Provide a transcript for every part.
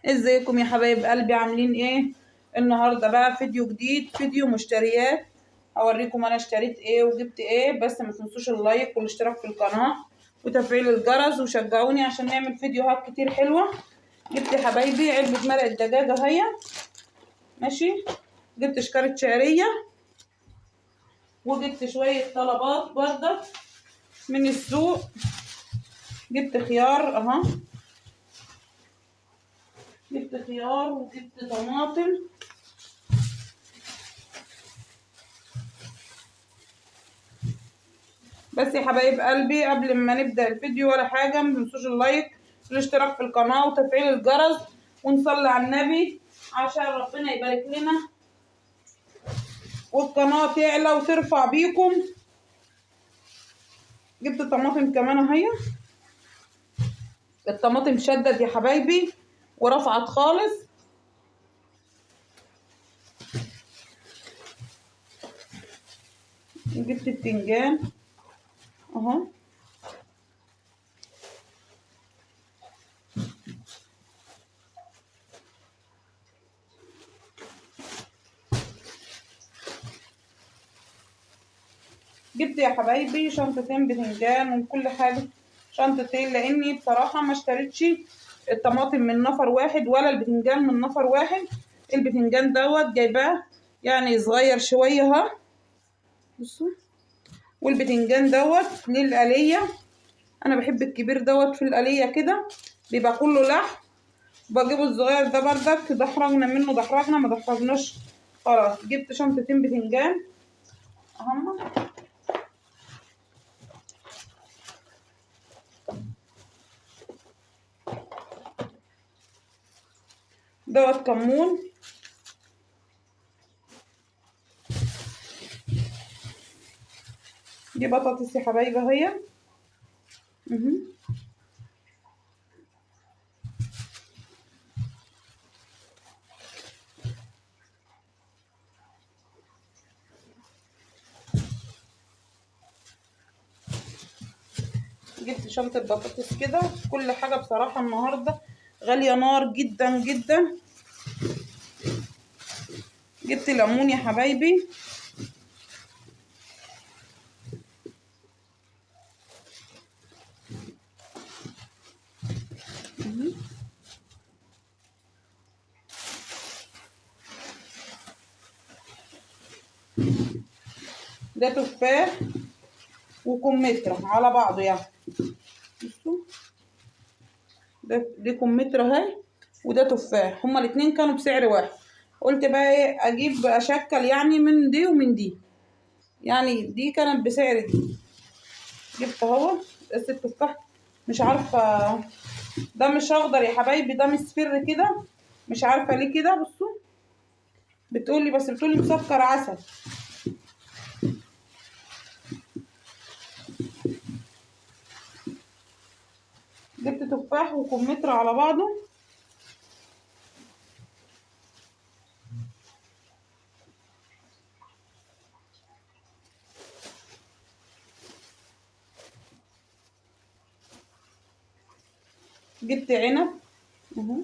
ازيكم يا حبايب قلبي، عاملين ايه؟ النهارده بقى فيديو جديد، فيديو مشتريات. هوريكم انا اشتريت ايه وجبت ايه. بس ما تنسوش اللايك والاشتراك في القناه وتفعيل الجرس وشجعوني عشان نعمل فيديوهات كتير حلوه. جبت يا حبايبي علبه مرق الدجاجه اهي، ماشي. جبت شكارة شعريه، وجبت شويه طلبات برضه من السوق. جبت خيار اهو، جبت خيار وجبت طماطم. بس يا حبايب قلبي قبل ما نبدأ الفيديو ولا حاجة، متنسوش اللايك والاشتراك في القناة وتفعيل الجرس، ونصلي على النبي عشان ربنا يبارك لنا والقناة تعلى وترفع بيكم. جبت طماطم كمان اهي، الطماطم شدت يا حبايبي ورفعت خالص. جبت بتنجان اهو، جبت يا حبايبي شنطتين بتنجان وكل حاجة شنطتين، لاني بصراحة ما اشتريتش الطماطم من نفر واحد ولا البتنجان من نفر واحد. البتنجان دوت جايباه يعني صغير شوية اهو، بصوا. والبتنجان دوت للقلية، انا بحب الكبير دوت في القلية كده بيبقى كله لحم. بجيبه الصغير ده بردك دحرجنا منه دحرجنا، ما دحرجناش خلاص. جبت شنطتين بتنجان اهم، دوت كمون. دي بطاطس يا حبايبي اهي. جبت شنطة بطاطس كده. كل حاجة بصراحة النهاردة غالية نار جدا جدا. جبت ليمون يا حبايبي، ده تفاح وكمثرى على بعضه يعني، بصوا. دي كمثرى اهي وده تفاح، هما الاتنين كانوا بسعر واحد. قلت بقى ايه اجيب اشكل يعني من دي ومن دي، يعني دي كانت بسعر دي. جبت اهو بس التفاح مش عارفه، ده مش اخضر يا حبايبي، ده مصفر كده، مش عارفه ليه كده. بصوا بتقولي، بس بتقولي مسكر عسل. جبت تفاح وكمثرى على بعضه. جبت عنب اهو،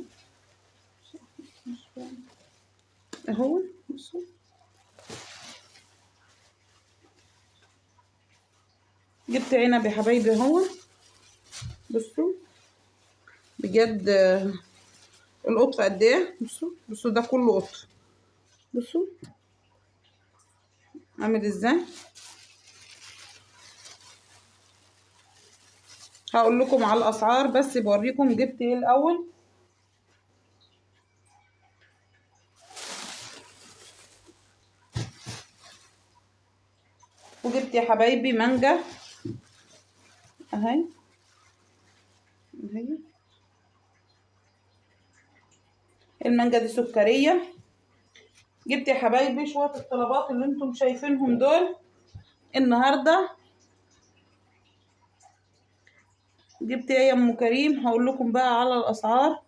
اهو بصوا. جبت عنب يا حبايبي اهو، بصوا بجد القطف قد ايه. بصوا بصوا ده كله قطف، بصوا عامل ازاي. هقول لكم على الاسعار بس بوريكم جبت ايه الاول. وجبت يا حبايبي مانجا اهي، اهي المانجا دي سكريه. جبت يا حبايبي شويه الطلبات اللي انتم شايفينهم دول النهارده. جبت ايه يا ام كريم؟ هقول لكم بقى على الاسعار.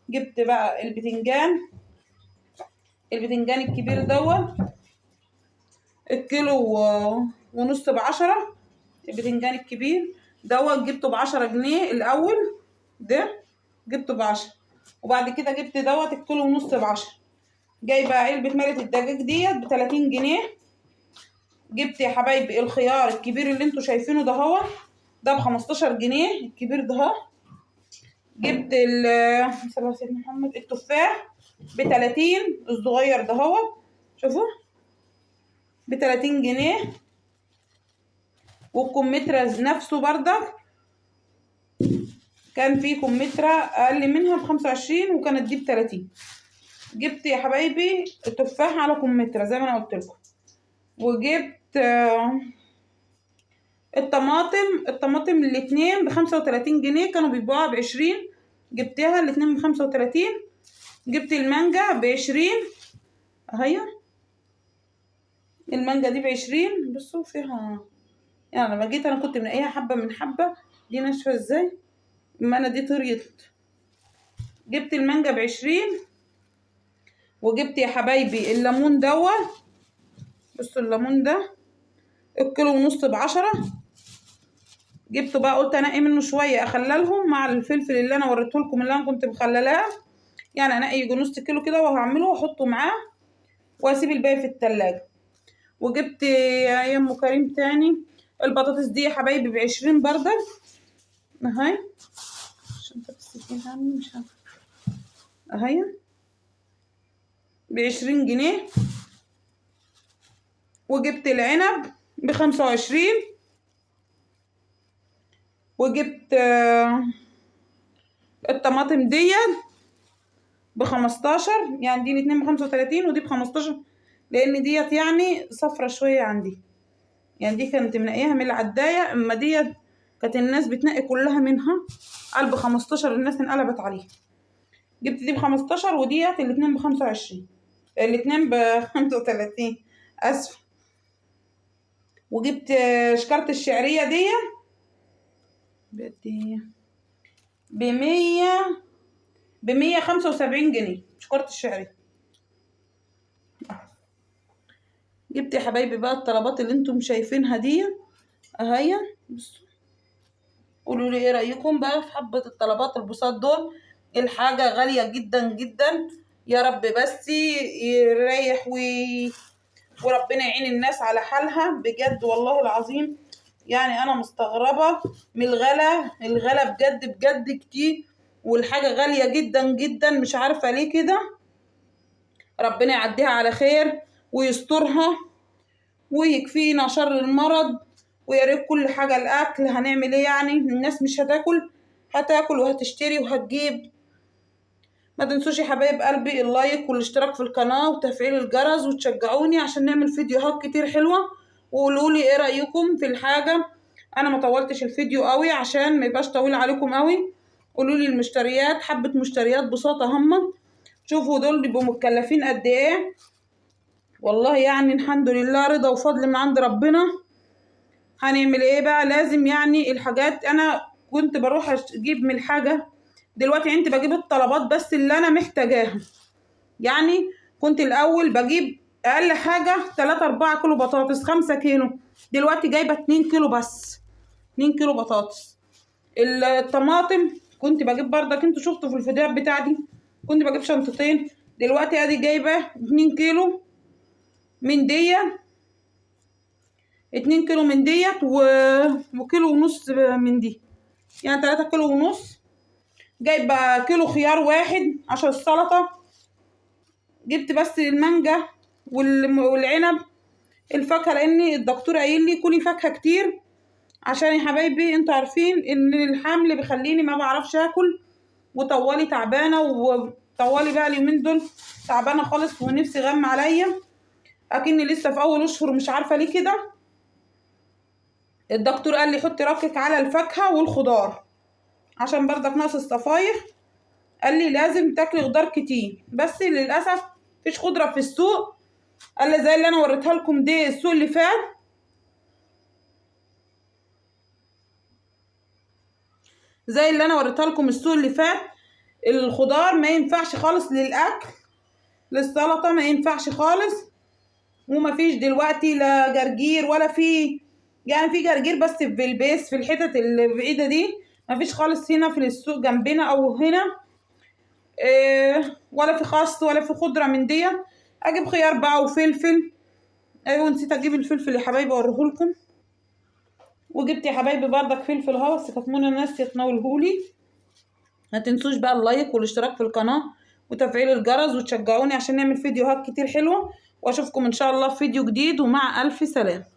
جبت بقى البتنجان، البتنجان الكبير دوت الكيلو ونص ب10. البتنجان الكبير دوت جبته ب10 جنيه الاول، ده جبته ب10. وبعد كده جبت دوت الكيلو ونص ب10. جايبه علبه مرقه الدجاج ديت ب30 جنيه. جبت يا حبايبي الخيار الكبير اللي انتوا شايفينه ده هو ده ب15 جنيه الكبير ده اهو. جبت صلى على سيدنا محمد التفاح ب30 الصغير ده هو، شوفوا ب30 جنيه. والكمثرى نفسه بردك كان في كمثرى اقل منها ب25 وكانت دي ب30. جبت يا حبايبي التفاح على كمثرى زي ما انا قلت لكم. وجبت الطماطم الاتنين ب35 جنيه، كانوا بيبيعوها ب20، جبتها الاتنين ب35. جبت المانجا ب20 اهي، المانجا دي ب20. بصوا فيها يعني لما جيت انا كنت منقيها حبه من حبه، دي ناشفه ازاي، اما انا دي طريت. جبت المانجا ب20. وجبت يا حبايبي الليمون دوت، بصوا الليمون ده الكيلو ونص ب10. جبته بقى قلت انقي منه شويه اخللهم مع الفلفل اللي انا وريته لكم اللي انا كنت مخللاه، يعني انقي نص كيلو كده وهعمله واحطه معاه واسيب الباقي في التلاجة. وجبت يا ام كريم تاني البطاطس دي يا حبايبي ب20 برده اهي، عشان السكين عني مش عارفه اهي ب20 جنيه. وجبت العنب ب25. وجبت الطماطم ديت ب15، يعني دي الاتنين ب35 ودي ب15، لان ديت يعني صفرة شوية عندي، يعني دي كانت منقيها من العداية، اما ديت كانت الناس بتنقي كلها منها قال ب15 الناس انقلبت عليها. جبت دي ب15 وديت الاتنين ب25، الاتنين ب35 اسف. وجبت شكارة الشعرية دي ب175 جنيه شكارة الشعرية. جبت يا حبايبي بقى الطلبات اللي انتم شايفينها دي اهي، بصوا قولوا لي ايه رايكم بقى في حبه الطلبات البساط دول. الحاجه غاليه جدا جدا، يا رب بس يريح وربنا يعين الناس على حالها بجد والله العظيم. يعني انا مستغربه من الغلا بجد بجد كتير، والحاجه غاليه جدا جدا مش عارفه ليه كده. ربنا يعديها على خير ويسترها ويكفينا شر المرض، ويا ريت كل حاجه الاكل هنعمل ايه، يعني الناس مش هتاكل وهتشتري وهتجيب. ما تنسوش يا حبايب قلبي اللايك والاشتراك في القناه وتفعيل الجرس وتشجعوني عشان نعمل فيديوهات كتير حلوه. وقولوا لي ايه رايكم في الحاجه. انا ما طولتش الفيديو قوي عشان ما يبقاش طويل عليكم قوي. قولوا لي المشتريات، حبه مشتريات بساطه هم، شوفوا دول بيبقوا مكلفين قد ايه. والله يعني الحمد لله رضا وفضل من عند ربنا. هنعمل ايه بقى، لازم يعني الحاجات انا كنت بروح اجيب من الحاجه، دلوقتي انت بجيب الطلبات بس اللي انا محتاجاها. يعني كنت الاول بجيب اقل حاجه 3-4 كيلو بطاطس 5 كيلو، دلوقتي جايبه 2 كيلو بس، 2 كيلو بطاطس. الطماطم كنت بجيب بردك انتوا شفتوا في الفيديوهات بتاعتي كنت بجيب شنطتين، دلوقتي ادي جايبه 2 كيلو من دي، 2 كيلو من ديت وكيلو ونص من دي، يعني 3 كيلو ونص. جايبه كيلو خيار واحد عشان السلطه. جبت بس المانجا والعنب الفاكهه، لان الدكتور قايل لي كلي فاكهه كتير، عشان يا حبايبي انتوا عارفين ان الحمل بيخليني ما بعرفش اكل، وطوالي تعبانه، وطوالي بقى اليومين دول تعبانه خالص ونفسي غم عليا اكني لسه في اول اشهر مش عارفه ليه كده. الدكتور قال لي حطي ركك على الفاكهه والخضار عشان برضك ناقص الصفايح، قال لي لازم تاكلي خضار كتير، بس للاسف مفيش خضره في السوق. قال لي زي اللي انا وريتها لكم دي السوق اللي فات، زي اللي انا وريتها لكم السوق اللي فات، الخضار ما ينفعش خالص للاكل، للسلطه ما ينفعش خالص. ومفيش دلوقتي لا جرجير ولا في، يعني في جرجير بس في البيس في الحتت اللي بعيده دي، مفيش خالص هنا في السوق جنبنا او هنا. ولا في خس ولا في خضره من دي. اجيب خيار بقى وفلفل. ايوه نسيت اجيب الفلفل يا حبايبي اوريهولكم. وجبت يا حبايبي بردك فلفل اهو، بس كانت منى ناسيه تناولهولي. ما تنسوش بقى اللايك والاشتراك في القناه وتفعيل الجرس وتشجعوني عشان نعمل فيديوهات كتير حلوه، واشوفكم ان شاء الله في فيديو جديد، ومع الف سلامه.